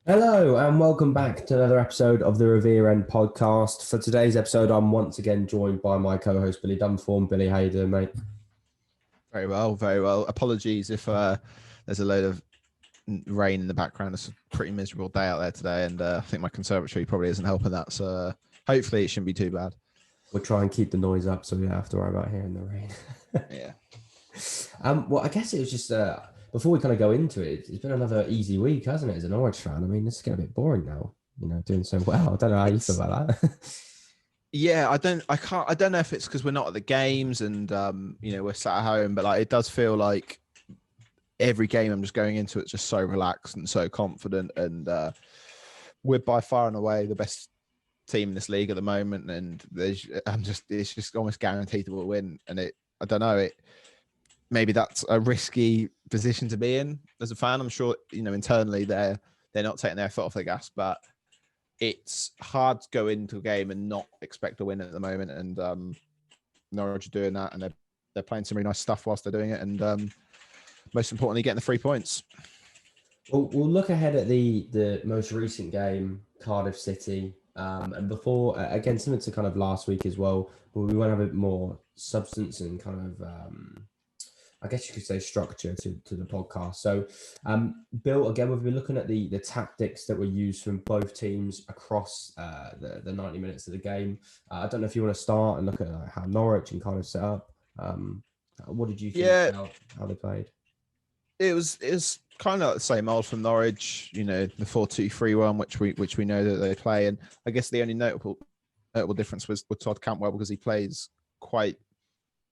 Hello and welcome back to another episode of the Revere podcast. For today's episode, I'm once again joined by my co-host Billy Dunform. Billy, how you doing, mate? Very well, very well. Apologies if there's a load of rain in the background. It's a pretty miserable day out there today, and I think my conservatory probably isn't helping that. So hopefully it shouldn't be too bad. We'll try and keep the noise up so we don't have to worry about hearing the rain. Yeah. Well, I guess it was just before we kind of go into it, it's been another easy week, hasn't it? As a Norwich fan, I mean, this is getting a bit boring now. Doing so well. I don't know how you feel about that. Yeah, I don't know if it's because we're not at the games and we're sat at home, but like it does feel like every game I'm just going into it just so relaxed and so confident, and we're by far and away the best team in this league at the moment, and it's just almost guaranteed to win. And I don't know, maybe that's a risky position to be in as a fan. I'm sure internally they're not taking their foot off the gas, but it's hard to go into a game and not expect a win at the moment. And Norwich are doing that, and they're playing some really nice stuff whilst they're doing it, and most importantly, getting the 3 points. We'll look ahead at the most recent game, Cardiff City. And before, again, similar to kind of last week as well, but we want to have a bit more substance and kind of, I guess you could say, structure to the podcast. So, Bill, again, we've been looking at the tactics that were used from both teams across the 90 minutes of the game. I don't know if you want to start and look at how Norwich and Cardiff set up. What did you think about how they played? It was kind of the same old from Norwich, the 4-2-3-1, which we know that they play. And I guess the only notable difference was with Todd Cantwell, because he plays quite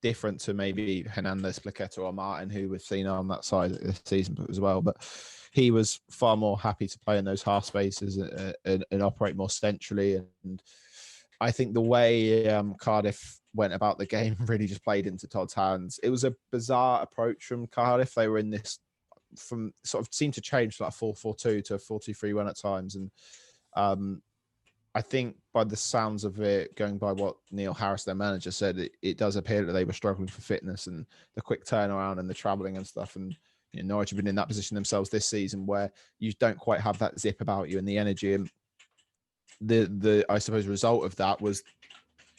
different to maybe Hernandez, Plaqueta, or Martin, who we've seen on that side this season as well. But he was far more happy to play in those half spaces and operate more centrally. And I think the way Cardiff went about the game really just played into Todd's hands. It was a bizarre approach from Cardiff. They were in this from sort of seemed to change like 4-4-2 to a 4-2-3-1 at times. And I think by the sounds of it, going by what Neil Harris, their manager, said, it does appear that they were struggling for fitness and the quick turnaround and the travelling and stuff. And Norwich have been in that position themselves this season where you don't quite have that zip about you and the energy. And the I suppose result of that was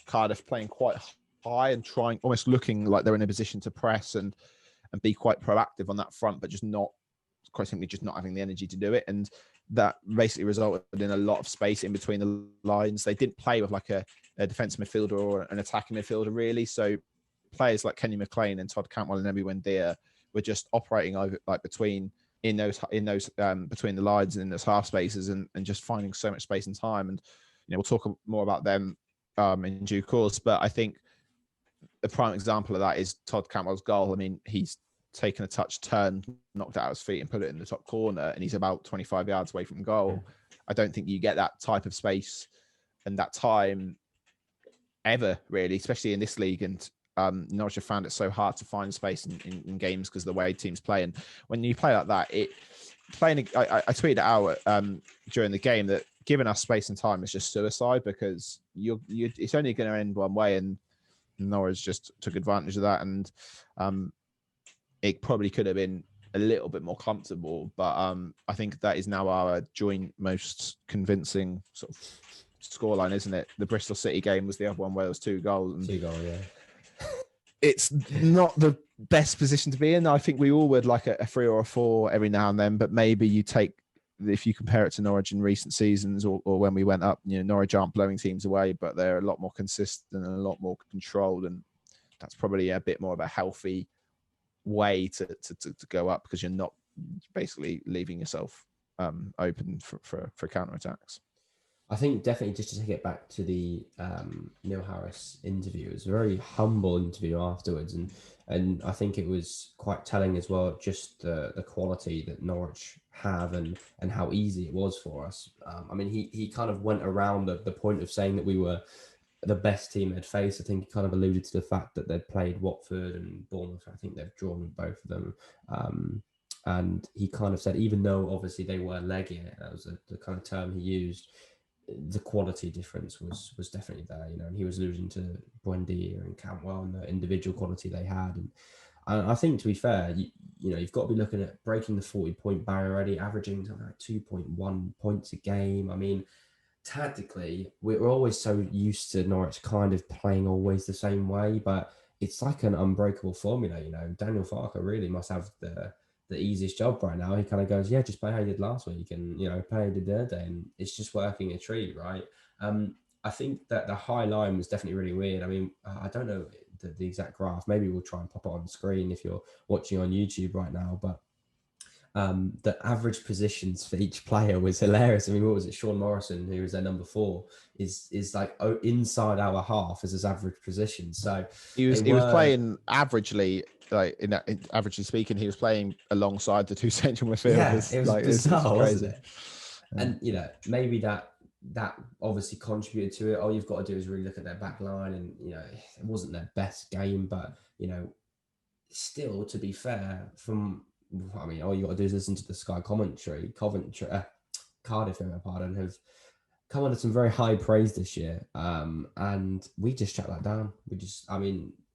Cardiff playing quite high and trying, almost looking like they're in a position to press and be quite proactive on that front, but just not, quite simply, just not having the energy to do it. And that basically resulted in a lot of space in between the lines. They didn't play with like a defensive midfielder or an attacking midfielder really. So players like Kenny McLean and Todd Cantwell and Ebi Wendia were just operating over like between between the lines and in those half spaces and just finding so much space and time. And we'll talk more about them in due course. But I think a prime example of that is Todd Cantwell's goal. I mean, he's taken a touch, turned, knocked it out of his feet and put it in the top corner, and he's about 25 yards away from goal. I don't think you get that type of space and that time ever, really, especially in this league. And Norwich have found it so hard to find space in games because of the way teams play. And when you play like that, I tweeted it out during the game that giving us space and time is just suicide, because it's only going to end one way, and Norwich just took advantage of that. And it probably could have been a little bit more comfortable, but I think that is now our joint most convincing sort of scoreline, isn't it? The Bristol City game was the other one where there was 2 goals. Yeah. It's not the best position to be in. I think we all would like a 3 or a 4 every now and then, but maybe you take, if you compare it to Norwich in recent seasons or when we went up, Norwich aren't blowing teams away, but they're a lot more consistent and a lot more controlled, and that's probably a bit more of a healthy way to go up, because you're not basically leaving yourself open for counter-attacks. I think definitely, just to take it back to the Neil Harris interview, it was a very humble interview afterwards, and I think it was quite telling as well, just the quality that Norwich have and how easy it was for us. I mean, he kind of went around the point of saying that we were the best team they'd faced. I think he kind of alluded to the fact that they'd played Watford and Bournemouth. I think they've drawn with both of them. And he kind of said, even though obviously they were legging it, that was the kind of term he used, the quality difference was definitely there, and he was alluding to Buendia and Cantwell and the individual quality they had. And And I think, to be fair, you've got to be looking at breaking the 40-point barrier already, averaging something like 2.1 points a game. I mean, tactically, we're always so used to Norwich kind of playing always the same way, but it's like an unbreakable formula. Daniel Farker really must have the easiest job right now. He kind of goes, yeah, just play how you did last week, and play how you did the other day, and it's just working a treat, right? I think that the high line was definitely really weird. I mean, I don't know the exact graph. Maybe we'll try and pop it on the screen if you're watching on YouTube right now, but the average positions for each player was hilarious. I mean, what was it? Sean Morrison, who was their number 4, is like inside our half as his average position. So he was playing averagely, like averagely speaking, he was playing alongside the two central midfielders. Yeah, it was like bizarre, it's crazy. wasn't it? And maybe that obviously contributed to it. All you've got to do is really look at their back line, and it wasn't their best game, but still, to be fair, all you got to do is listen to the Sky commentary. Cardiff, pardon, have come under some very high praise this year, and we just shut that down.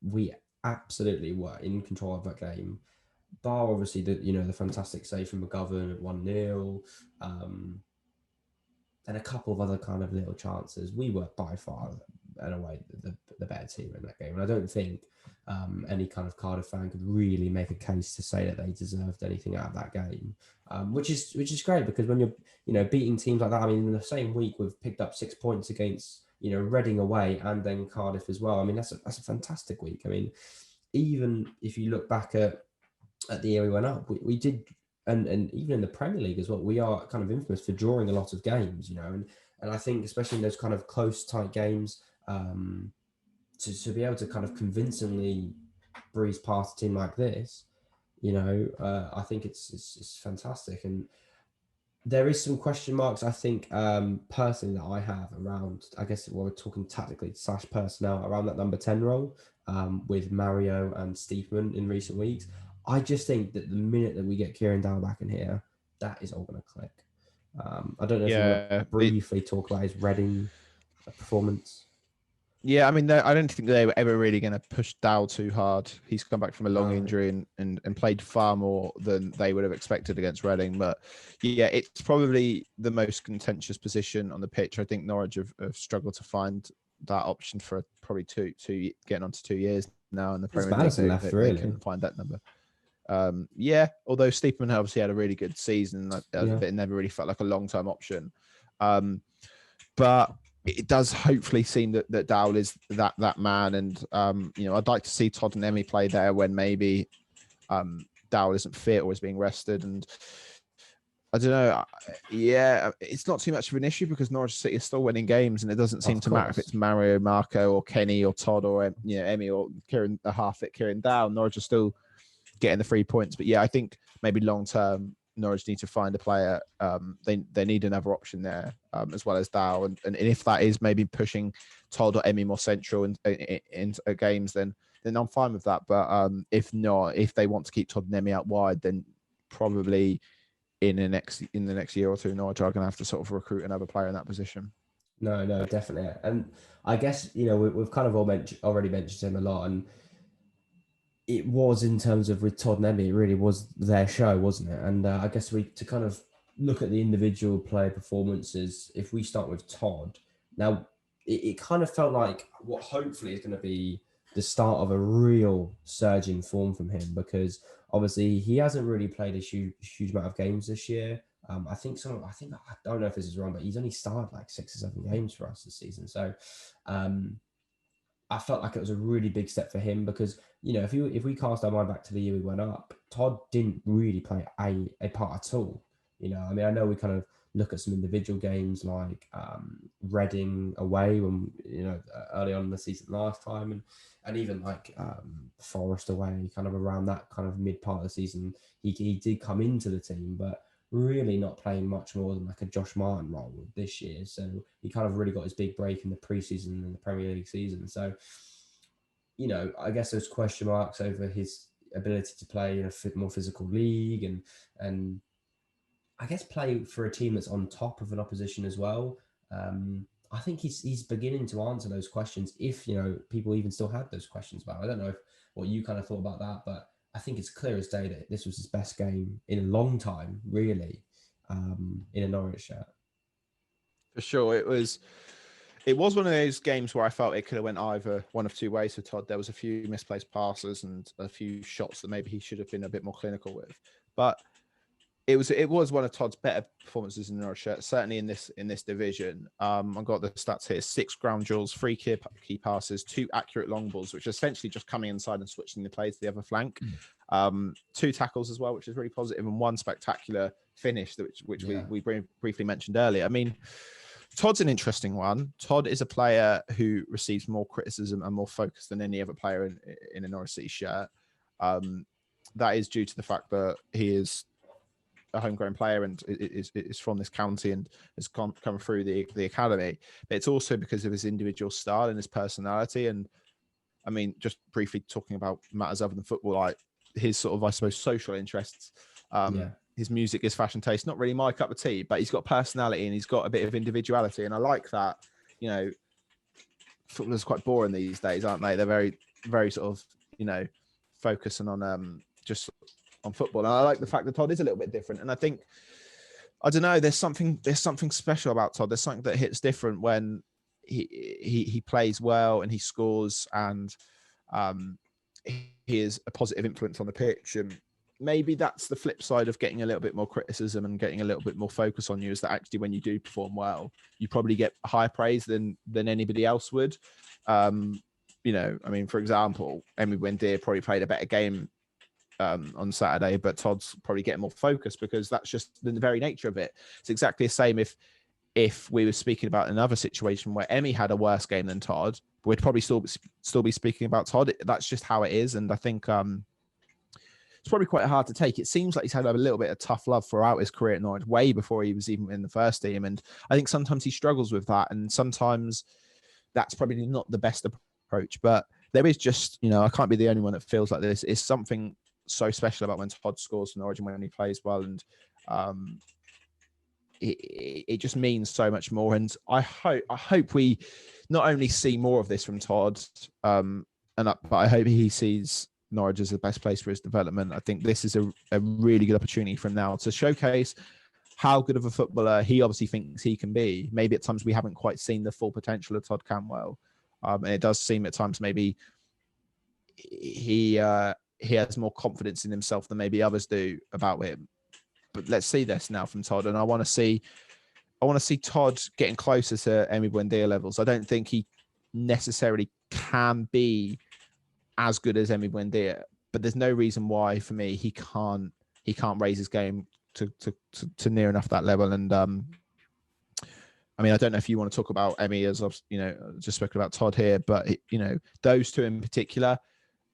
We absolutely were in control of that game. Bar obviously the fantastic save from McGovern at 1-0, and a couple of other kind of little chances. We were by far and away the better team in that game, and I don't think any kind of Cardiff fan could really make a case to say that they deserved anything out of that game, which is great, because when you're beating teams like that, I mean, in the same week we've picked up 6 points against Reading away and then Cardiff as well. I mean, that's a fantastic week. I mean, even if you look back at the year we went up, we did, and even in the Premier League as well, we are kind of infamous for drawing a lot of games, and I think especially in those kind of close, tight games, to be able to kind of convincingly breeze past a team like this, I think it's fantastic. And there is some question marks, I think, personally, that I have around, I guess we're talking tactically / personnel, around that number 10 role, with Mario and Steepman in recent weeks. I just think that the minute that we get Kieran Dowell back in here, that is all going to click. I don't know if you want to briefly talk about his Reading performance. Yeah, I mean, I don't think they were ever really going to push Dow too hard. He's come back from a long injury and played far more than they would have expected against Reading. But yeah, it's probably the most contentious position on the pitch. I think Norwich have struggled to find that option for probably two getting on to 2 years now in the Premier League. Madison left, really. They couldn't find that number. Yeah, although Steepman obviously had a really good season, it never really felt like a long-term option. But it does hopefully seem that Dowell is that man, and I'd like to see Todd and Emmy play there when maybe Dowell isn't fit or is being rested, and I don't know. Yeah, it's not too much of an issue because Norwich City is still winning games, and it doesn't seem to matter if it's Mario, Marco, or Kenny, or Todd, or Emmy, or Kieran, a half-fit Kieran Dowell. Norwich are still getting the 3 points, but yeah, I think maybe long term Norwich need to find a player. They need another option there, as well as Dow, and if that is maybe pushing Todd or Emmy more central in games, then I'm fine with that. But if not, if they want to keep Todd and Emmy out wide, then probably in the next year or two, Norwich are going to have to sort of recruit another player in that position. No, definitely, and I guess we've kind of already mentioned him a lot, and it was, in terms of with Todd and Emmy, it really was their show, wasn't it? And I guess to kind of look at the individual player performances, if we start with Todd, now it kind of felt like what hopefully is going to be the start of a real surge in form from him, because obviously he hasn't really played a huge amount of games this year. I don't know if this is wrong, but he's only started like 6 or 7 games for us this season. So I felt like it was a really big step for him, because if we cast our mind back to the year we went up, Todd didn't really play a part at all. I mean, I know we kind of look at some individual games like Reading away when early on in the season last time, and even like Forest away, kind of around that kind of mid part of the season, he did come into the team, but really not playing much more than like a Josh Martin role this year. So he kind of really got his big break in the preseason and the Premier League season. So, I guess there's question marks over his ability to play in a more physical league, and I guess play for a team that's on top of an opposition as well. I think he's beginning to answer those questions, if people even still had those questions about. I don't know what you kind of thought about that, but I think it's clear as day that this was his best game in a long time, really, in a Norwich shirt. For sure, it was one of those games where I felt it could have went either one of two ways for Todd. There was a few misplaced passes and a few shots that maybe he should have been a bit more clinical with, but it was one of Todd's better performances in the Norwich shirt, certainly in this division. I've got the stats here: 6 ground duels, 3 key passes, 2 accurate long balls, which are essentially just coming inside and switching the play to the other flank. 2 tackles as well, which is really positive, and 1 spectacular finish, which we briefly mentioned earlier. I mean, Todd's an interesting one. Todd is a player who receives more criticism and more focus than any other player in a Norwich City shirt. That is due to the fact that he is a homegrown player and is from this county and has come through the academy. But it's also because of his individual style and his personality. And I mean, just briefly talking about matters other than football, like his sort of, I suppose, social interests. His music, his fashion taste, not really my cup of tea, but he's got personality and he's got a bit of individuality. And I like that. You know, footballers are quite boring these days, aren't they? They're very, very sort of, focusing on just on football. And I like the fact that Todd is a little bit different. And I think, I don't know, there's something special about Todd. There's something that hits different when he plays well and he scores, and he is a positive influence on the pitch. And maybe that's the flip side of getting a little bit more criticism and getting a little bit more focus on you, is that actually when you do perform well, you probably get higher praise than anybody else would. I mean, for example, Emi Buendia probably played a better game on Saturday, but Todd's probably getting more focus because that's just the very nature of it. It's exactly the same if we were speaking about another situation where Emi had a worse game than Todd, we'd probably still be speaking about Todd. That's just how it is. And I think it's probably quite hard to take. It seems like he's had a little bit of tough love throughout his career at Norwich, way before he was even in the first team. And I think sometimes he struggles with that. And sometimes that's probably not the best approach. But there is just, I can't be the only one that feels like this. It's something so special about when Todd scores for Norwich and when he plays well. And it just means so much more. And I hope we not only see more of this from Todd, but I hope he sees Norwich as the best place for his development. I think this is a really good opportunity for him now to showcase how good of a footballer he obviously thinks he can be. Maybe at times we haven't quite seen the full potential of Todd Cantwell. And it does seem at times maybe he has more confidence in himself than maybe others do about him. But let's see this now from Todd. And I want to see Todd getting closer to Emi Buendia levels. I don't think he necessarily can be as good as Emi Buendia, but there's no reason why for me he can't raise his game to near enough that level. And I mean, I don't know if you want to talk about Emi as I've just spoken about Todd here, but those two in particular,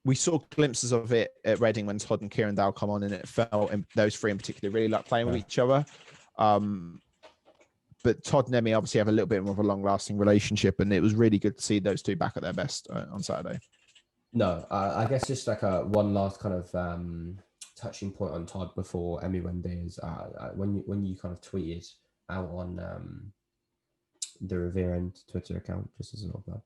we saw glimpses of it at Reading when Todd and Kieran Dow come on, and it felt those three in particular really like playing with each other. But Todd and Emi obviously have a little bit more of a long-lasting relationship, and it was really good to see those two back at their best on Saturday. No, I guess just like one last kind of touching point on Todd before Emi Buendia's when you kind of tweeted out on the Revere and Twitter account, just as an observer,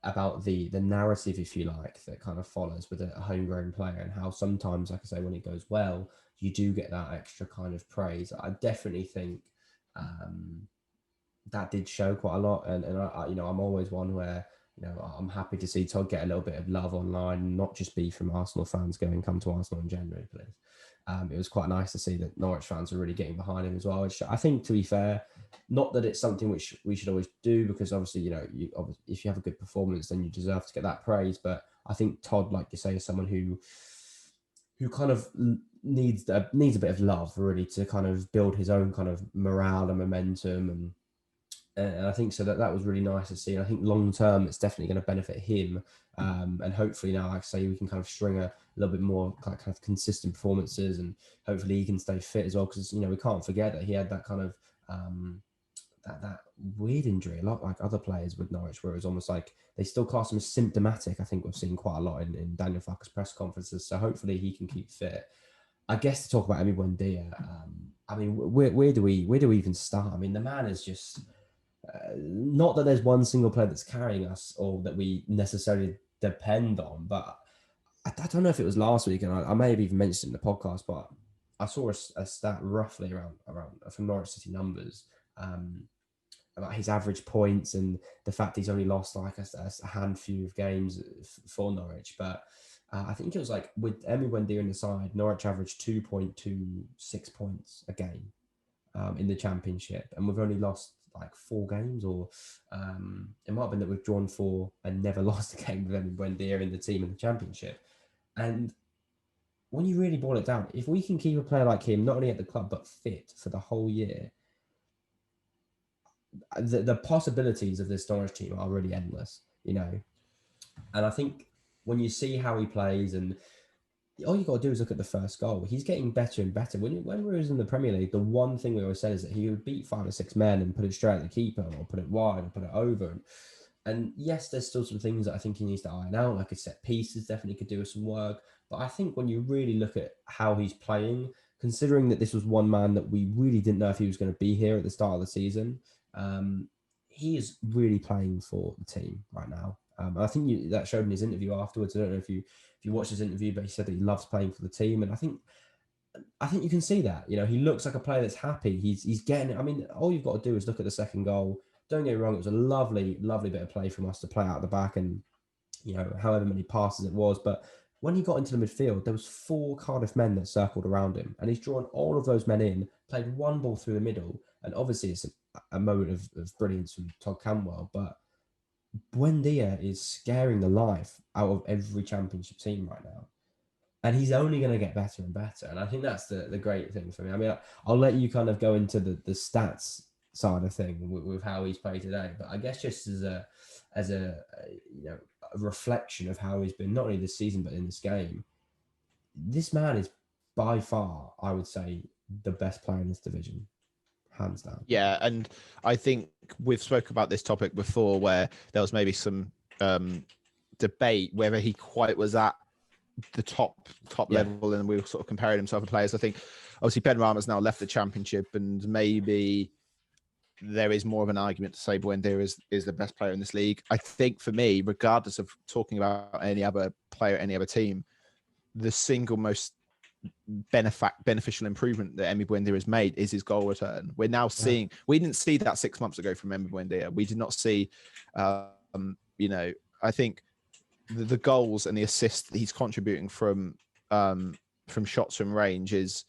about the narrative, if you like, that kind of follows with a homegrown player, and how sometimes, like I say, when it goes well, you do get that extra kind of praise. I definitely think that did show quite a lot, and I I'm always one where I'm happy to see Todd get a little bit of love online, not just be from Arsenal fans going, come to Arsenal in January, please. It was quite nice to see that Norwich fans are really getting behind him as well, which I think, to be fair, not that it's something which we should always do, because obviously, if you have a good performance, then you deserve to get that praise. But I think Todd, like you say, is someone who kind of needs a bit of love, really, to kind of build his own kind of morale and momentum. And I think so that was really nice to see. And I think long term, it's definitely going to benefit him. And hopefully now, like I say, we can kind of string a little bit more kind of consistent performances, and hopefully he can stay fit as well. Because we can't forget that he had that kind of that weird injury, a lot like other players with Norwich, where it was almost like they still class him as symptomatic. I think we've seen quite a lot in Daniel Farke's press conferences. So hopefully he can keep fit. I guess to talk about Emi Buendia, I mean, where do we even start? I mean, the man is just. Not that there's one single player that's carrying us or that we necessarily depend on, but I don't know if it was last week, and I may have even mentioned it in the podcast, but I saw a stat roughly around from Norwich City numbers, um, about his average points and the fact he's only lost like a handful of games for Norwich. But I think it was like with Emi Buendia in the side, Norwich averaged 2.26 points a game in the Championship, and we've only lost like 4 games, or it might have been that we've drawn 4 and never lost a game with Emi Buendia in the team in the Championship. And when you really boil it down, if we can keep a player like him not only at the club but fit for the whole year, the possibilities of this Norwich team are really endless, you know. And I think when you see how he plays, and all you got to do is look at the first goal. He's getting better and better. When we was in the Premier League, the one thing we always said is that he would beat 5 or 6 men and put it straight at the keeper, or put it wide, or put it over. And yes, there's still some things that I think he needs to iron out, like a set pieces definitely could do with some work. But I think when you really look at how he's playing, considering that this was one man that we really didn't know if he was going to be here at the start of the season, um, he is really playing for the team right now. And I think that showed in his interview afterwards. I don't know if you watched his interview, but he said that he loves playing for the team, and I think you can see that. You know, he looks like a player that's happy. He's getting it. I mean, all you've got to do is look at the second goal. Don't get me wrong; it was a lovely, lovely bit of play from us to play out the back, and you know, however many passes it was. But when he got into the midfield, there was 4 Cardiff men that circled around him, and he's drawn all of those men in, played one ball through the middle, and obviously it's a moment of brilliance from Todd Cantwell. But Buendia is scaring the life out of every Championship team right now, and he's only going to get better and better. And I think that's the great thing for me. I mean, I'll let you kind of go into the stats side of thing with how he's played today, but I guess just as a you know, a reflection of how he's been not only this season but in this game, this man is by far, I would say, the best player in this division, hands down. Yeah, and I think we've spoke about this topic before, where there was maybe some debate whether he quite was at the top level, and we were sort of comparing himself to players. I think obviously Ben Rama's now left the Championship, and maybe there is more of an argument to say Buendia is the best player in this league. I think for me, regardless of talking about any other player, any other team, the single most beneficial improvement that Emi Buendia has made is his goal return. We're now seeing, we didn't see that 6 months ago from Emi Buendia. We did not see, you know, I think the goals and the assists that he's contributing from shots from range is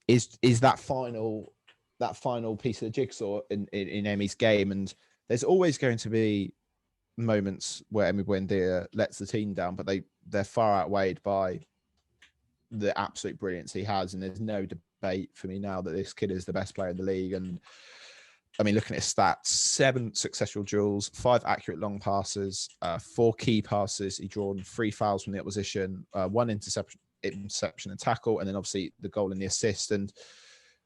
that final piece of the jigsaw in Emi's game. And there's always going to be moments where Emi Buendia lets the team down, but they're far outweighed by the absolute brilliance he has. And there's no debate for me now that this kid is the best player in the league. And I mean, looking at his stats, 7 successful duels, 5 accurate long passes, 4 key passes. He drawn 3 fouls from the opposition, 1 interception and tackle, and then obviously the goal and the assist. And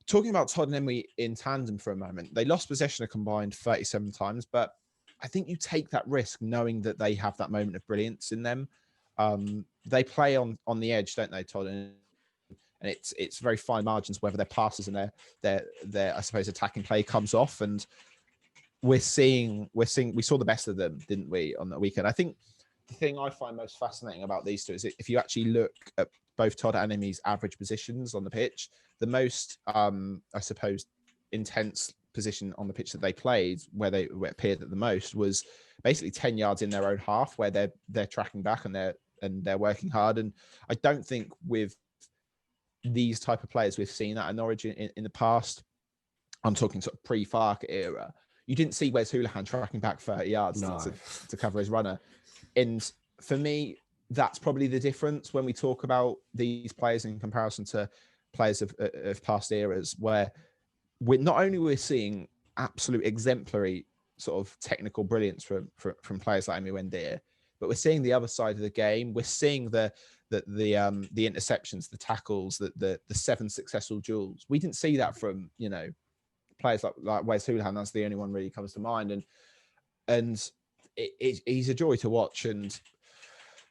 talking about Todd and Emi in tandem for a moment, they lost possession a combined 37 times, but I think you take that risk knowing that they have that moment of brilliance in them. They play on the edge, don't they, Todd? And it's very fine margins whether their passes and their I suppose attacking play comes off. And we saw the best of them, didn't we, on that weekend? I think the thing I find most fascinating about these two is if you actually look at both Todd and Emi's average positions on the pitch, the most I suppose intense position on the pitch that they played, where it appeared at the most, was basically 10 yards in their own half, where they're tracking back and they're working hard. And I don't think with these type of players we've seen that in Norwich in the past. I'm talking sort of pre-Farke era. You didn't see Wes Hoolahan tracking back 30 yards to cover his runner. And for me, that's probably the difference when we talk about these players in comparison to players of past eras, where we're seeing absolute exemplary sort of technical brilliance from players like Emi Buendia, but we're seeing the other side of the game. We're seeing the interceptions, the tackles, the 7 successful duels. We didn't see that from, you know, players like Wes Hoolahan. That's the only one really comes to mind. And he's a joy to watch. And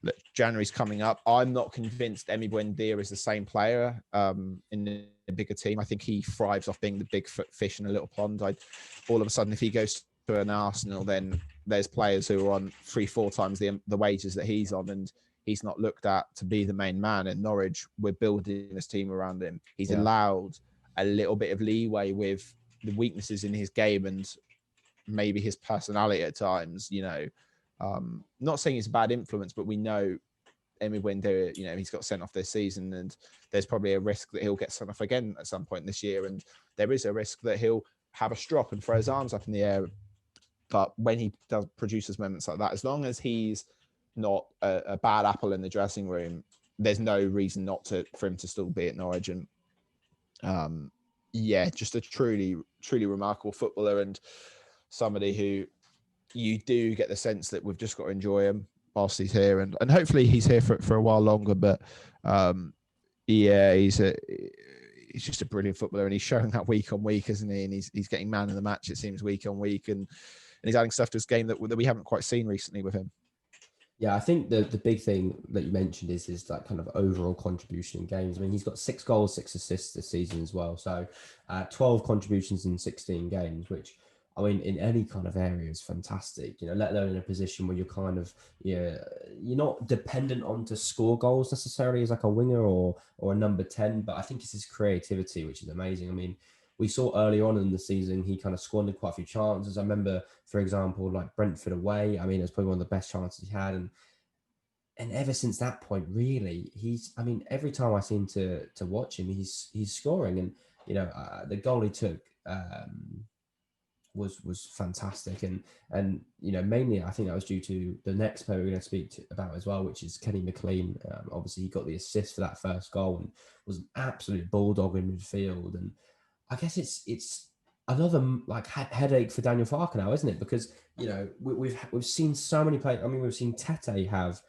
look, January's coming up. I'm not convinced Emi Buendia is the same player in a bigger team. I think he thrives off being the big fish in a little pond. All of a sudden, if he goes to an Arsenal, then there's players who are on 3-4 times the wages that he's on, and he's not looked at to be the main man. In Norwich, we're building this team around him. He's Yeah. allowed a little bit of leeway with the weaknesses in his game and maybe his personality at times. Not saying he's a bad influence, but we know Emi Window, he's got sent off this season, and there's probably a risk that he'll get sent off again at some point this year. And there is a risk that he'll have a strop and throw his arms up in the air. But when he does produces moments like that, as long as he's not a bad apple in the dressing room, there's no reason not for him to still be at Norwich. And just a truly, truly remarkable footballer, and somebody who you do get the sense that we've just got to enjoy him whilst he's here, and hopefully he's here for a while longer. But he's just a brilliant footballer, and he's showing that week on week, isn't he? And he's getting man of the match, it seems, week on week, and he's adding stuff to his game that we haven't quite seen recently with him. Yeah, I think the big thing that you mentioned is that kind of overall contribution in games. I mean, he's got 6 goals, 6 assists this season as well. So 12 contributions in 16 games, which, I mean, in any kind of area is fantastic, let alone in a position where you're kind of, you're not dependent on to score goals necessarily as like a winger or a number 10, but I think it's his creativity, which is amazing. I mean, we saw early on in the season, he kind of squandered quite a few chances. I remember, for example, like Brentford away. I mean, it was probably one of the best chances he had. And ever since that point, really, every time I seem to watch him, he's scoring. And, the goal he took was fantastic. And mainly I think that was due to the next player we're going to speak about as well, which is Kenny McLean. Obviously, he got the assist for that first goal and was an absolute bulldog in midfield. And I guess it's another like headache for Daniel Farke now, isn't it? Because we've seen so many players. I mean, we've seen Tete have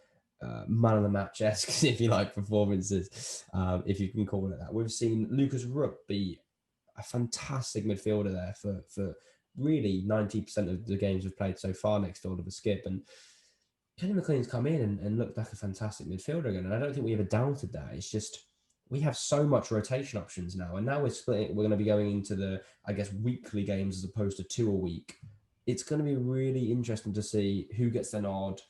man of the match esque, if you like, performances, if you can call it that. We've seen Lucas Rupp be a fantastic midfielder there for really 90% of the games we've played so far next to Oliver Skip. And Kenny McLean's come in and looked like a fantastic midfielder again. And I don't think we ever doubted that. It's just we have so much rotation options now. And now we're going to be going into the, I guess, weekly games as opposed to 2 a week. It's going to be really interesting to see who gets the nod,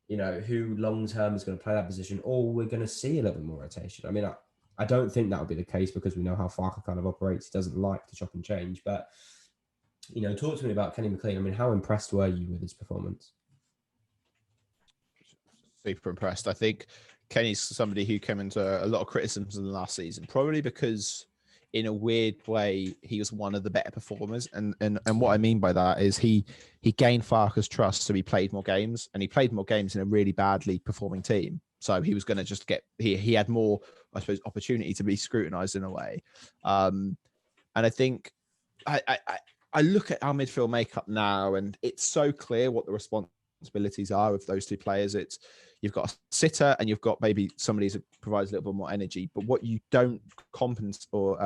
who long-term is going to play that position, or we're going to see a little bit more rotation. I mean, I don't think that would be the case because we know how Farke kind of operates. He doesn't like to chop and change. But, talk to me about Kenny McLean. I mean, how impressed were you with his performance? Super impressed. I think Kenny's somebody who came into a lot of criticisms in the last season, probably because in a weird way, he was one of the better performers. And what I mean by that is he gained Farke's trust, so he played more games, and he played more games in a really badly performing team. So he was going to just he had more, I suppose, opportunity to be scrutinized in a way. And I think I look at our midfield makeup now, and it's so clear what the responsibilities are of those 2 players. It's you've got a sitter and you've got maybe somebody who provides a little bit more energy, but what you don't compensate or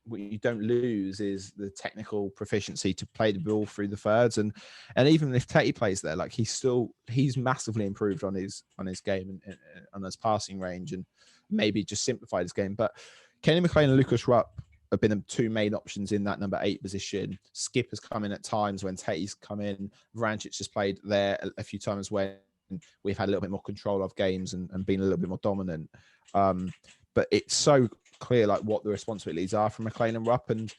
what you don't lose is the technical proficiency to play the ball through the thirds. And even if Tete plays there, like he's massively improved on his game and on his passing range, and maybe just simplified his game. But Kenny McLean and Lucas Rupp have been the 2 main options in that number 8 position. Skip has come in at times when Tate's come in. Vrancic has played there a few times when we've had a little bit more control of games and been a little bit more dominant. But it's so clear like what the responsibilities are from McLean and Rupp, and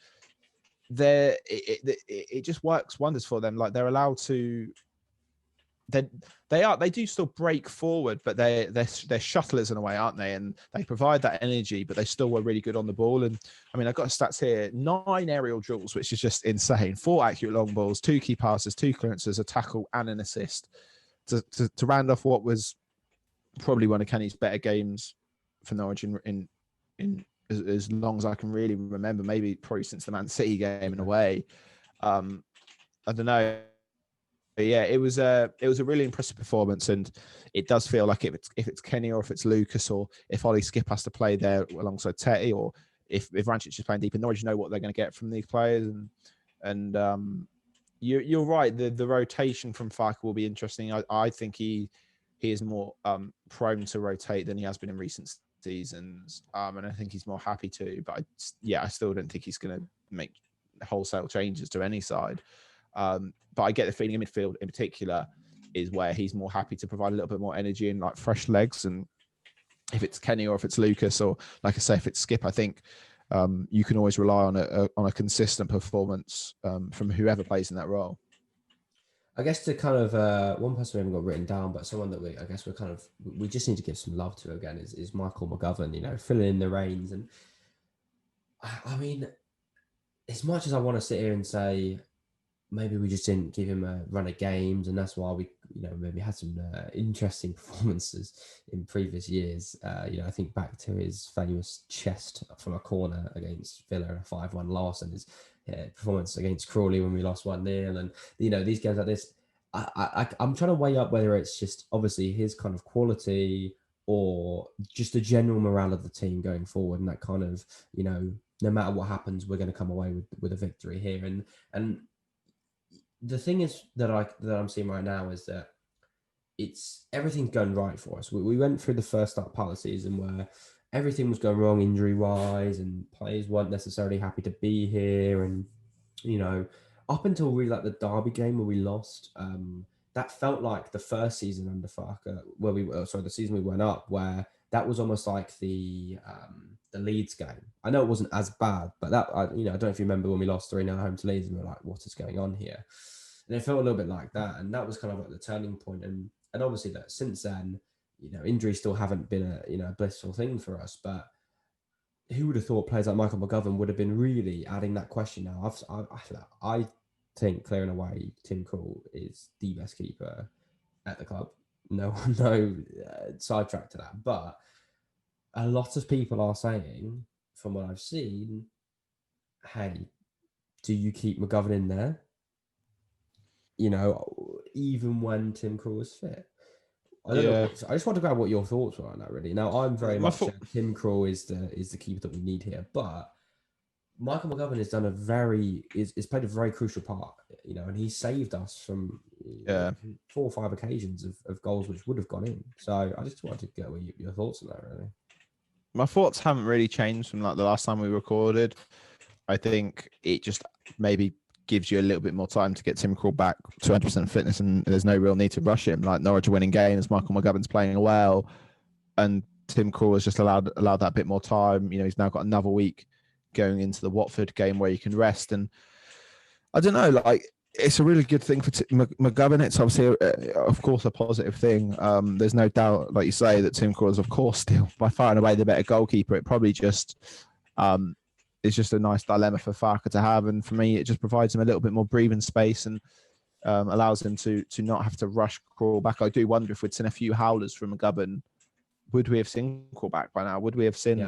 it just works wonders for them. Like they're allowed to. They do still break forward, but they're shuttlers in a way, aren't they? And they provide that energy, but they still were really good on the ball. And I mean, I've got stats here: 9 aerial duels, which is just insane. 4 accurate long balls, 2 key passes, 2 clearances, a tackle, and an assist to round off what was probably one of Kenny's better games for Norwich in as long as I can really remember. Maybe probably since the Man City game in a way. I don't know. But yeah, it was a really impressive performance, and it does feel like if it's Kenny or if it's Lucas or if Ollie Skip has to play there alongside Tete, or if Vrancic is playing deep in Norwich, you know what they're going to get from these players. And you're right. The rotation from Farke will be interesting. I think he is more prone to rotate than he has been in recent seasons, and I think he's more happy to. But I still don't think he's going to make wholesale changes to any side. But I get the feeling in midfield in particular, is where he's more happy to provide a little bit more energy and like fresh legs. And if it's Kenny or if it's Lucas or like I say, if it's Skip, I think you can always rely on a consistent performance from whoever plays in that role. I guess to kind of one person we haven't got written down, but someone that we just need to give some love to again is Michael McGovern. You know, filling in the reins, and I mean, as much as I want to sit here and say maybe we just didn't give him a run of games, and that's why we, maybe had some interesting performances in previous years. I think back to his famous chest from a corner against Villa, a 5-1 loss, and his performance against Crawley when we lost 1-0, and these games like this. I'm trying to weigh up whether it's just obviously his kind of quality or just the general morale of the team going forward, and that kind of no matter what happens, we're going to come away with a victory here, and the thing is that I'm seeing right now is that it's everything's going right for us. We went through the first part of the season where everything was going wrong injury wise, and players weren't necessarily happy to be here, and up until really like the Derby game where we lost, that felt like the first season under Farker, where the season we went up, where that was almost like the Leeds game. I know it wasn't as bad, but I don't know if you remember when we lost 3-0 home to Leeds, and we were like, what is going on here? And it felt a little bit like that, and that was kind of like the turning point. And obviously that since then, injuries still haven't been a blissful thing for us, but who would have thought players like Michael McGovern would have been really adding that question now? I think clearing away Tim Krul is the best keeper at the club. No sidetrack to that. But a lot of people are saying, from what I've seen, hey, do you keep McGovern in there? Even when Tim Krul is fit. I don't know. I just want to grab what your thoughts were on that. Really, now I'm very much Tim Krul is the keeper that we need here, but Michael McGovern has done is played a very crucial part, and he saved us from 4 or 5 occasions of goals which would have gone in. So I just wanted to get your thoughts on that. Really, my thoughts haven't really changed from like the last time we recorded. I think it just maybe gives you a little bit more time to get Tim Krul back to 100% fitness, and there's no real need to rush him. Like Norwich are winning games, Michael McGovern's playing well, and Tim Krul has just allowed that bit more time. He's now got another week going into the Watford game where you can rest, and I don't know, like it's a really good thing for McGovern. It's obviously, of course, a positive thing. There's no doubt, like you say, that Tim Krul is, of course, still by far and away the better goalkeeper. It probably just it's just a nice dilemma for Farker to have, and for me, it just provides him a little bit more breathing space and allows him to not have to rush Krul back. I do wonder if we'd seen a few howlers from McGovern, would we have seen Krul back by now? Would we have seen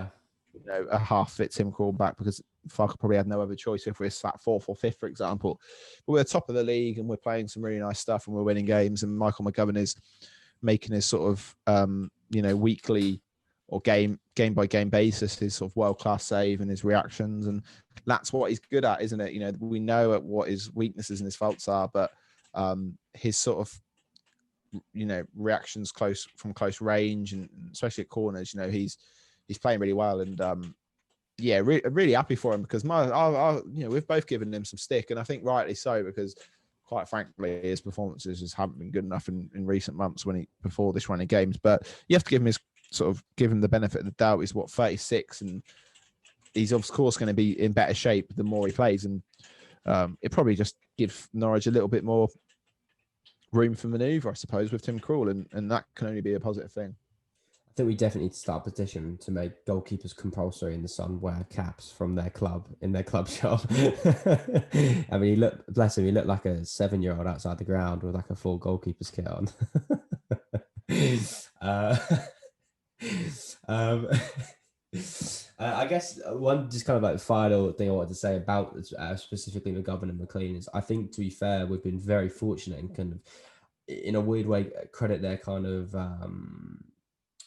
a half fit Tim Krul back? Because Farker probably had no other choice if we're sat 4th or 5th, for example. But we're top of the league and we're playing some really nice stuff and we're winning games, and Michael McGovern is making his sort of weekly or game by game basis his sort of world class save and his reactions, and that's what he's good at, isn't it? We know what his weaknesses and his faults are, but his sort of reactions from close range, and especially at corners, he's playing really well, and really happy for him, because we've both given him some stick, and I think rightly so, because quite frankly his performances just haven't been good enough in recent months before this run of games. But you have to give him the benefit of the doubt. He's 36, and he's of course going to be in better shape the more he plays, and it probably just gives Norwich a little bit more room for manoeuvre, I suppose, with Tim Krul, and that can only be a positive thing. I think we definitely need to start a petition to make goalkeepers compulsory in the Sun wear caps from their club in their club shop. I mean, bless him, he looked like a 7-year-old outside the ground with like a full goalkeeper's kit on. I guess one just kind of like final thing I wanted to say about specifically McGovern and McLean is, I think, to be fair, we've been very fortunate and kind of in a weird way credit their kind of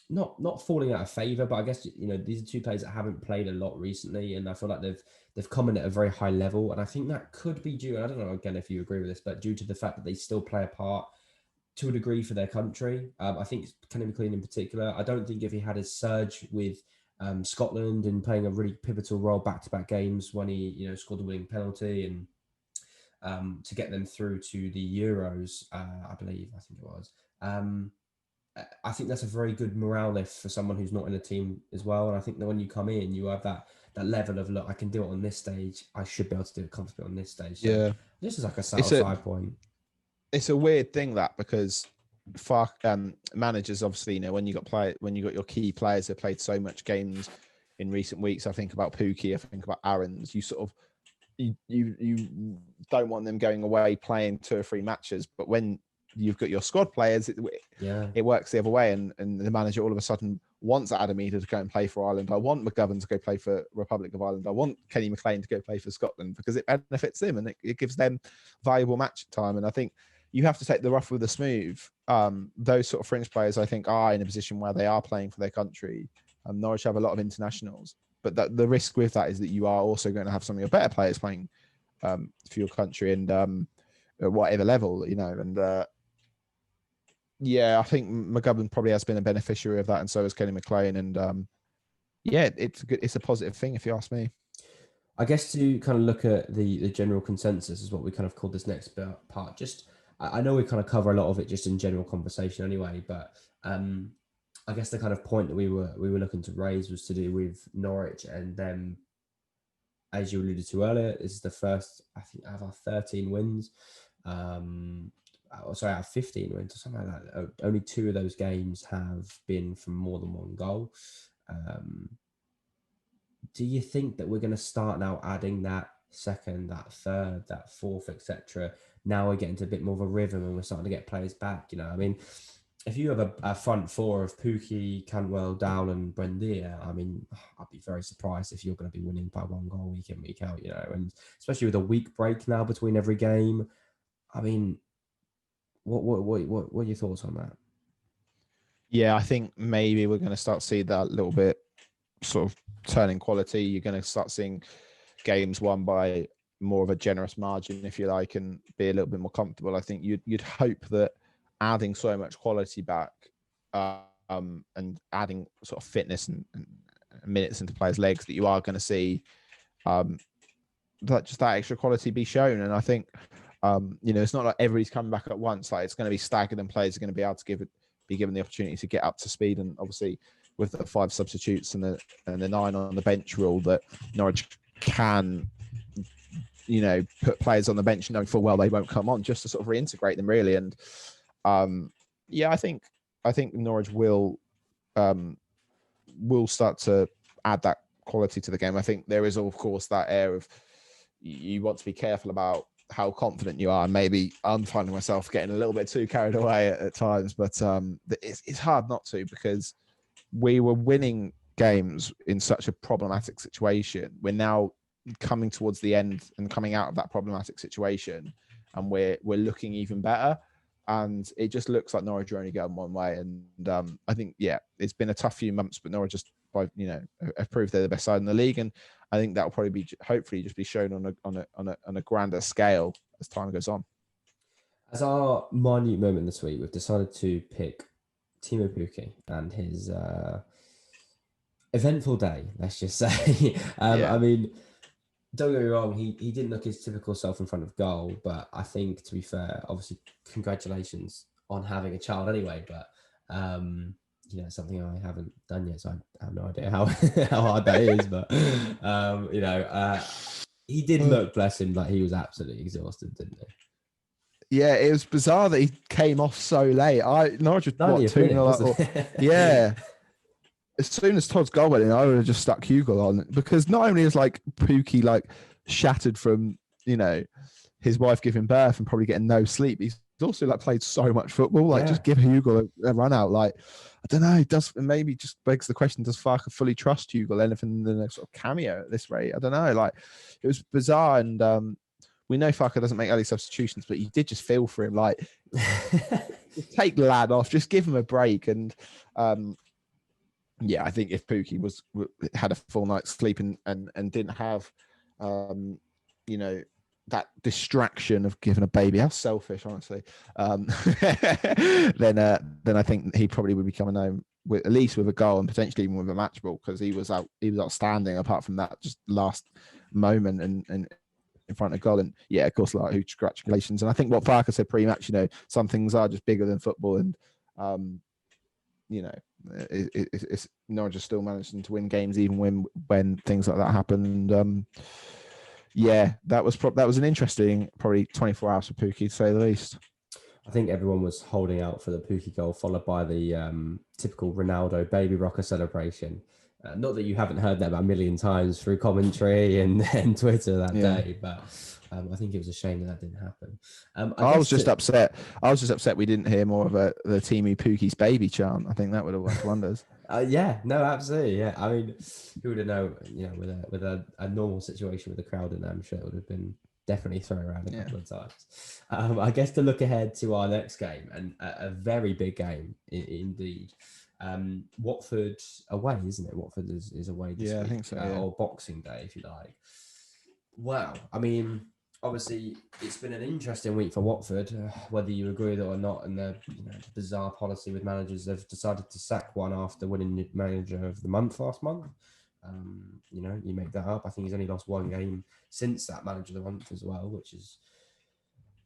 not falling out of favor, but I guess these are two players that haven't played a lot recently, and I feel like they've come in at a very high level, and I think that could be due. And I don't know again if you agree with this, but due to the fact that they still play a part to a degree for their country. I think Kenny McLean in particular, I don't think if he had his surge with Scotland and playing a really pivotal role back-to-back games when he scored the winning penalty, and to get them through to the Euros, I believe, I think it was. I think that's a very good morale lift for someone who's not in a team as well. And I think that when you come in, you have that level of, look, I can do it on this stage. I should be able to do it comfortably on this stage. So Yeah, this is like a subtle it's a side point. it's a weird thing that because managers obviously, when you got your key players that played so much games in recent weeks. I think about Pookie, I think about Aaron's. You sort of you don't want them going away playing 2 or 3 matches, but when you've got your squad players, it works the other way, and the manager all of a sudden wants Adam Eder to go and play for Ireland. I want McGovern to go play for Republic of Ireland. I want Kenny McLean to go play for Scotland because it benefits them and it gives them valuable match time. And I think you have to take the rough with the smooth. Those sort of fringe players, I think, are in a position where they are playing for their country. Norwich have a lot of internationals, but the risk with that is that you are also going to have some of your better players playing for your country and at whatever level, and I think McGovern probably has been a beneficiary of that, and so has Kenny McLean. And it's a positive thing if you ask me. I guess to kind of look at the general consensus is what we kind of call this next part. Just, I know we kind of cover a lot of it just in general conversation anyway, but I guess the kind of point that we were looking to raise was to do with Norwich, and then, as you alluded to earlier, this is the first, I think, out of our 13 wins. Out of 15 wins or something like that. Only 2 of those games have been from more than 1 goal. Do you think that we're going to start now adding that second, that third, that fourth, etc.? Now we're getting to a bit more of a rhythm and we're starting to get players back. I mean, if you have a front 4 of Pookie, Cantwell, Dowland, Buendia, I mean, I'd be very surprised if you're going to be winning by 1 goal week in, week out, and especially with a week break now between every game. I mean, what are your thoughts on that? Yeah, I think maybe we're going to start to see that little bit sort of turning quality. You're going to start seeing games won by more of a generous margin, if you like, and be a little bit more comfortable. I think you'd hope that adding so much quality back and adding sort of fitness and minutes into players' legs that you are going to see that extra quality be shown. And I think it's not like everybody's coming back at once. Like, it's going to be staggered, and players are going to be able to be given the opportunity to get up to speed. And obviously, with the 5 substitutes and the 9 on the bench rule, that Norwich can, put players on the bench knowing full well they won't come on, just to sort of reintegrate them, really. And I think Norwich will start to add that quality to the game. I think there is, of course, that air of you want to be careful about how confident you are. Maybe I'm finding myself getting a little bit too carried away at times, but it's hard not to, because we were winning games in such a problematic situation. We're now coming towards the end and coming out of that problematic situation, and we're looking even better. And it just looks like Norwich are only going one way. And I think, it's been a tough few months, but Norwich just, have proved they're the best side in the league. And I think that'll probably be, hopefully, just be shown on a grander scale as time goes on. As our minute moment this week, we've decided to pick Timo Pukki and his eventful day, let's just say. I mean, don't get me wrong, he didn't look his typical self in front of goal, but I think, to be fair, obviously, congratulations on having a child anyway, but something I haven't done yet, so I have no idea how hard that is, but he did look, bless him, like he was absolutely exhausted, didn't he? Yeah, it was bizarre that he came off so late. Norwich was 2-0. Yeah. As soon as Todd's goal went in, I would have just stuck Hugo on, because not only is Pookie shattered from his wife giving birth and probably getting no sleep, he's also played so much football. Just give Hugo a run out. I don't know. It does, maybe just begs the question: does Farke fully trust Hugo anything than a sort of cameo at this rate? I don't know. It was bizarre, and we know Farke doesn't make early substitutions, but you did just feel for him. Just take the lad off, just give him a break, and. I think if Pookie had a full night's sleep and didn't have, that distraction of giving a baby, how selfish, honestly, then I think he probably would be coming home with, at least with a goal, and potentially even with a match ball, because he was outstanding. Apart from that, just last moment and in front of goal. And yeah, of course, like, congratulations. And I think what Farker said pre-match, some things are just bigger than football. And, it's Norwich is still managing to win games even when things like that happen. And that was an interesting probably 24 hours for Pookie, to say the least. I think everyone was holding out for the Pookie goal, followed by the typical Ronaldo baby rocker celebration. Not that you haven't heard that about a million times through commentary and Twitter that day, but I think it was a shame that didn't happen. I was just upset. I was just upset we didn't hear more of the Teemu Pookie's baby chant. I think that would have worked wonders. Yeah, no, absolutely. Yeah, I mean, who would have known? With a normal situation with the crowd in there, I'm sure it would have been definitely thrown around a couple of times. I guess to look ahead to our next game, and a very big game indeed. Watford away, isn't it? Watford is away this week. I think so. Or Boxing Day, if you like. Wow. I mean, obviously, it's been an interesting week for Watford, whether you agree with it or not. And the bizarre policy with managers, they've decided to sack one after winning Manager of the Month last month. You make that up. I think he's only lost one game since that Manager of the Month as well, which is,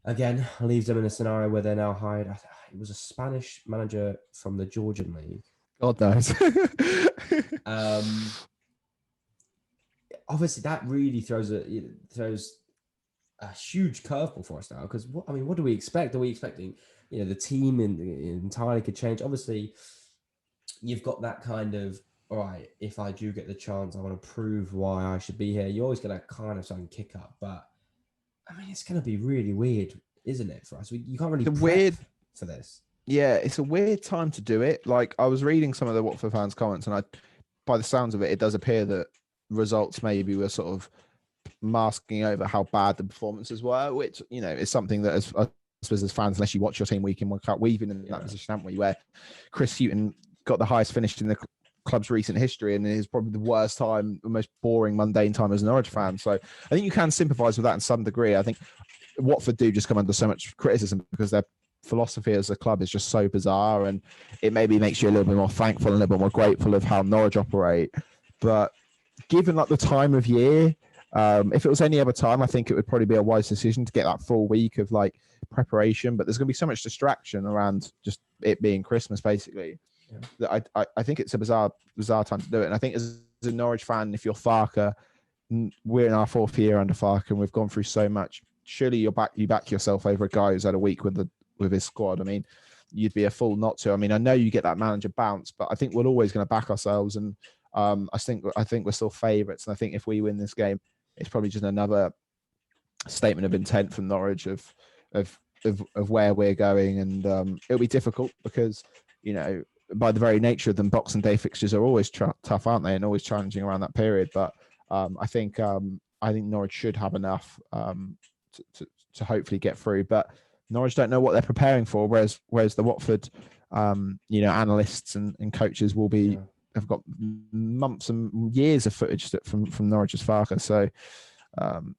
again, leaves them in a scenario where they're now hired. It was a Spanish manager from the Georgian League. God knows. Obviously, that really throws a huge curveball for us now. Because what do we expect? Are we expecting the team entirely could change? Obviously, you've got that kind of, all right, if I do get the chance, I want to prove why I should be here. You're always going to kind of something kick up, but I mean, it's going to be really weird, isn't it, for us? You can't really prep for this. Yeah, it's a weird time to do it. Like, I was reading some of the Watford fans' comments, and by the sounds of it, it does appear that results maybe were sort of masking over how bad the performances were, which, is something that as fans, unless you watch your team week in, week out, we've been in that position, haven't we, where Chris Hughton got the highest finish in the club's recent history, and it is probably the worst time, the most boring, mundane time as an Norwich fan. So I think you can sympathise with that in some degree. I think Watford do just come under so much criticism because their philosophy as a club is just so bizarre, and it maybe makes you a little bit more thankful and a little bit more grateful of how Norwich operate. But given like the time of year, if it was any other time, I think it would probably be a wise decision to get that full week of like preparation. But there's going to be so much distraction around just it being Christmas, basically. Yeah. That I think it's a bizarre time to do it. And I think as a Norwich fan, if you're Farker, we're in our fourth year under Farker, and we've gone through so much. Surely you back yourself over a guy who's had a week with his squad. I mean, you'd be a fool not to. I mean, I know you get that manager bounce, but I think we're always going to back ourselves. And I think we're still favourites. And I think if we win this game, it's probably just another statement of intent from Norwich of where we're going. And it'll be difficult because, by the very nature of them, Boxing Day fixtures are always tough, aren't they? And always challenging around that period. But I think Norwich should have enough to hopefully get through. But Norwich don't know what they're preparing for, whereas the Watford, analysts and coaches will be have got months and years of footage from Norwich's Farker. So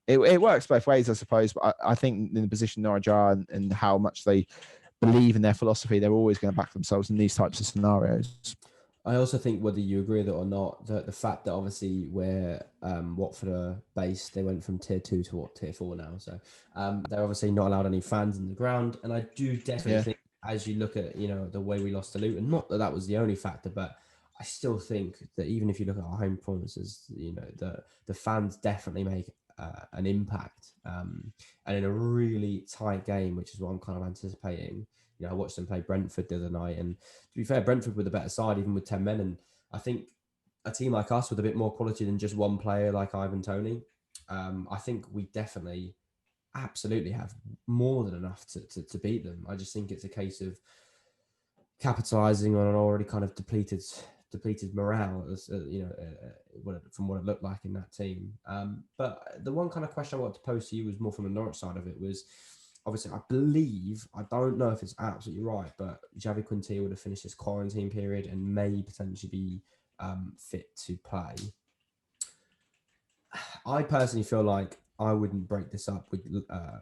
it works both ways, I suppose. But I think in the position Norwich are and how much they believe in their philosophy, they're always going to back themselves in these types of scenarios. I also think, whether you agree with it or not, the fact that obviously where Watford are based, they went from tier 2 to tier 4 now. So they're obviously not allowed any fans in the ground. And I do definitely think, as you look at, the way we lost to Luton, not that was the only factor, but I still think that even if you look at our home performances, the fans definitely make an impact. And in a really tight game, which is what I'm kind of anticipating. I watched them play Brentford the other night, and to be fair, Brentford were the better side, even with 10 men. And I think a team like us with a bit more quality than just one player like Ivan Toney, I think we definitely, absolutely have more than enough to beat them. I just think it's a case of capitalising on an already kind of depleted morale, from what it looked like in that team. But the one kind of question I wanted to pose to you was more from the Norwich side of it. Was obviously, I don't know if it's absolutely right, but Javi Quintilla would have finished his quarantine period and may potentially be fit to play. I personally feel like I wouldn't break this up with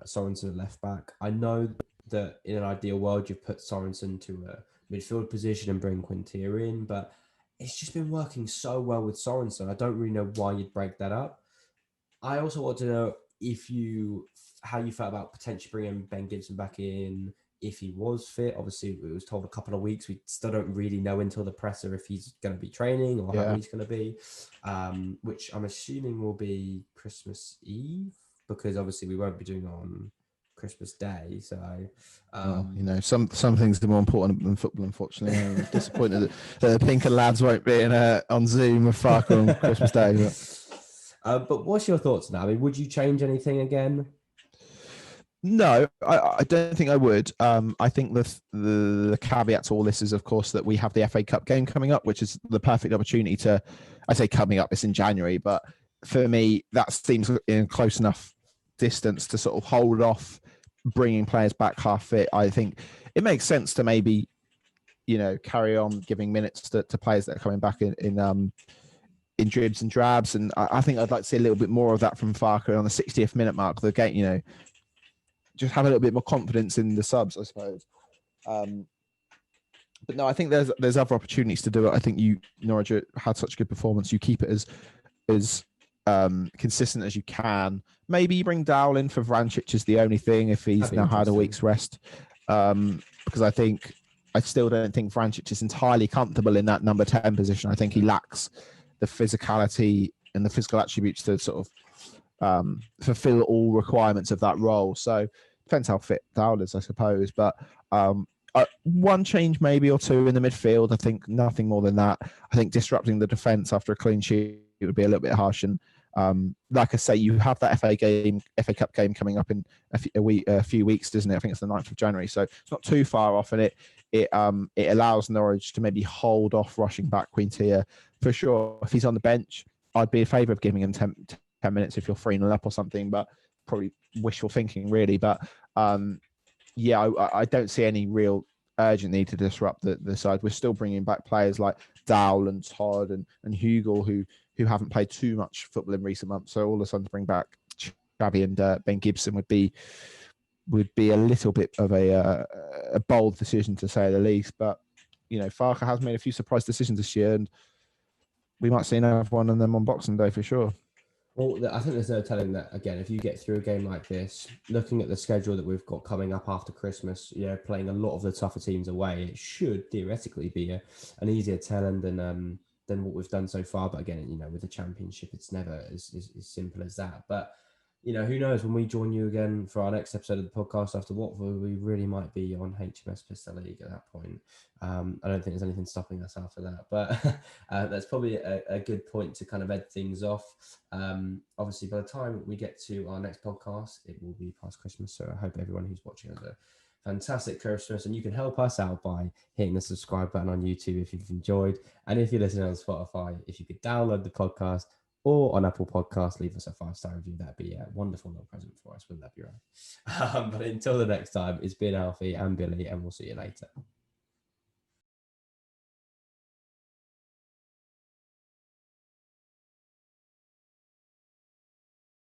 Sorensen at left back. I know that in an ideal world, you've put Sorensen to a midfield position and bring Quintilla in, but it's just been working so well with Sorensen. I don't really know why you'd break that up. I also want to know, how you felt about potentially bringing Ben Gibson back in if he was fit. Obviously, it was told a couple of weeks. We still don't really know until the presser if he's going to be training or how Yeah. he's going to be, which I'm assuming will be Christmas Eve, because obviously we won't be doing it on Christmas Day. So, some things are more important than football, unfortunately. I'm disappointed that the Pinker lads won't be on Zoom with Farker on Christmas Day. But what's your thoughts now? I mean, would you change anything again? No, I don't think I would. I think the caveat to all this is, of course, that we have the FA Cup game coming up, which is the perfect opportunity to, I say coming up, it's in January, but for me, that seems in close enough distance to sort of hold off bringing players back half fit. I think it makes sense to maybe, carry on giving minutes to players that are coming back in dribs and drabs. And I think I'd like to see a little bit more of that from Farker on the 60th minute mark of the game, just have a little bit more confidence in the subs, I suppose. But no, I think there's other opportunities to do it. I think Norwich had such a good performance. You keep it as consistent as you can. Maybe you bring Dowell in for Vrancic is the only thing if he's now had a week's rest. Because I still don't think Vrancic is entirely comfortable in that number 10 position. I think he lacks the physicality and the physical attributes to sort of fulfill all requirements of that role. So depends how fit Dowell is, I suppose. But one change maybe or two in the midfield. I think nothing more than that. I think disrupting the defence after a clean sheet would be a little bit harsh. And like I say, you have that FA Cup game coming up in a few weeks, doesn't it? I think it's the 9th of January. So it's not too far off, and it allows Norwich to maybe hold off rushing back Quintia. For sure, if he's on the bench, I'd be in favour of giving him 10 minutes if you're 3-0 up or something, but probably wishful thinking, really. But I don't see any real urgent need to disrupt the side. We're still bringing back players like Dowell and Todd and Hugel who haven't played too much football in recent months. So all of a sudden to bring back Xavi and Ben Gibson would be a little bit of a bold decision, to say the least. But Farker has made a few surprise decisions this year, and we might see another one of them on Boxing Day for sure. Well, I think there's no telling that, again, if you get through a game like this, looking at the schedule that we've got coming up after Christmas, playing a lot of the tougher teams away, it should theoretically be an easier telling than what we've done so far. But again, with the Championship, it's never as simple as that. But who knows, when we join you again for our next episode of the podcast after Watford, we really might be on HMS Pistol League at that point. I don't think there's anything stopping us after that, but that's probably a good point to kind of end things off. Obviously, by the time we get to our next podcast, it will be past Christmas. So I hope everyone who's watching has a fantastic Christmas, and you can help us out by hitting the subscribe button on YouTube if you've enjoyed. And if you're listening on Spotify, if you could download the podcast, or on Apple Podcasts, leave us a 5-star review. That'd be a wonderful little present for us. Wouldn't that be right? But until the next time, it's been Alfie and Billy, and we'll see you later.